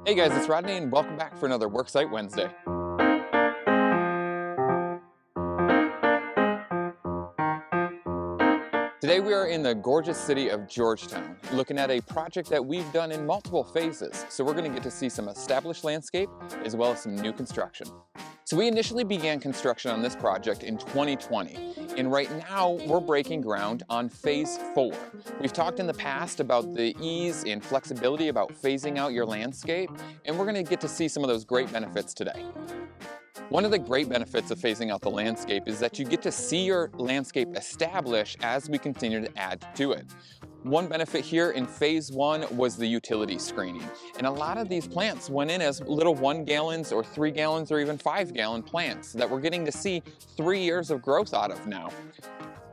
Hey guys, it's Rodney and welcome back for another Worksite Wednesday. Today we are in the gorgeous city of Georgetown, looking at a project that we've done in multiple phases. So we're going to get to see some established landscape as well as some new construction. So we initially began construction on this project in 2020, and right now we're breaking ground on phase 4. We've talked in the past about the ease and flexibility about phasing out your landscape, and we're going to get to see some of those great benefits today. One of the great benefits of phasing out the landscape is that you get to see your landscape establish as we continue to add to it. One benefit here in phase 1 was the utility screening. And a lot of these plants went in as little 1 gallons or 3 gallons or even 5 gallon plants that we're getting to see 3 years of growth out of now.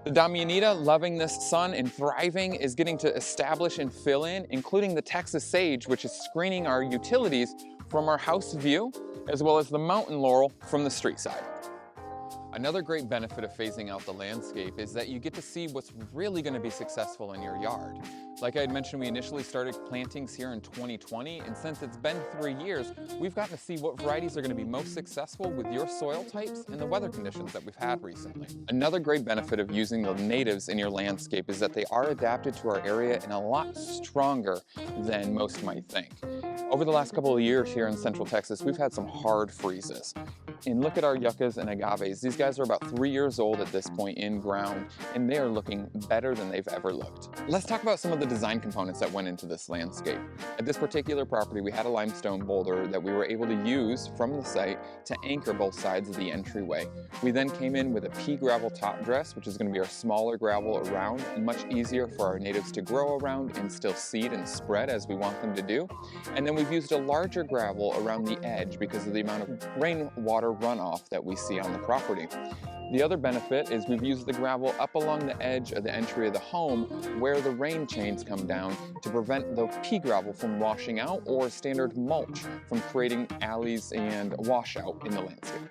The Damianita, loving this sun and thriving, is getting to establish and fill in, including the Texas sage, which is screening our utilities from our house view, as well as the mountain laurel from the street side. Another great benefit of phasing out the landscape is that you get to see what's really going to be successful in your yard. Like I had mentioned, we initially started plantings here in 2020, and since it's been 3 years, we've gotten to see what varieties are going to be most successful with your soil types and the weather conditions that we've had recently. Another great benefit of using the natives in your landscape is that they are adapted to our area and a lot stronger than most might think. Over the last couple of years here in Central Texas, we've had some hard freezes. And look at our yuccas and agaves. These guys are about 3 years old at this point in ground, and they are looking better than they've ever looked. Let's talk about some of the design components that went into this landscape. At this particular property, we had a limestone boulder that we were able to use from the site to anchor both sides of the entryway. We then came in with a pea gravel top dress, which is going to be our smaller gravel around, much easier for our natives to grow around and still seed and spread as we want them to do. And then we've used a larger gravel around the edge because of the amount of rainwater runoff that we see on the property. The other benefit is we've used the gravel up along the edge of the entry of the home where the rain chains come down to prevent the pea gravel from washing out or standard mulch from creating alleys and washout in the landscape.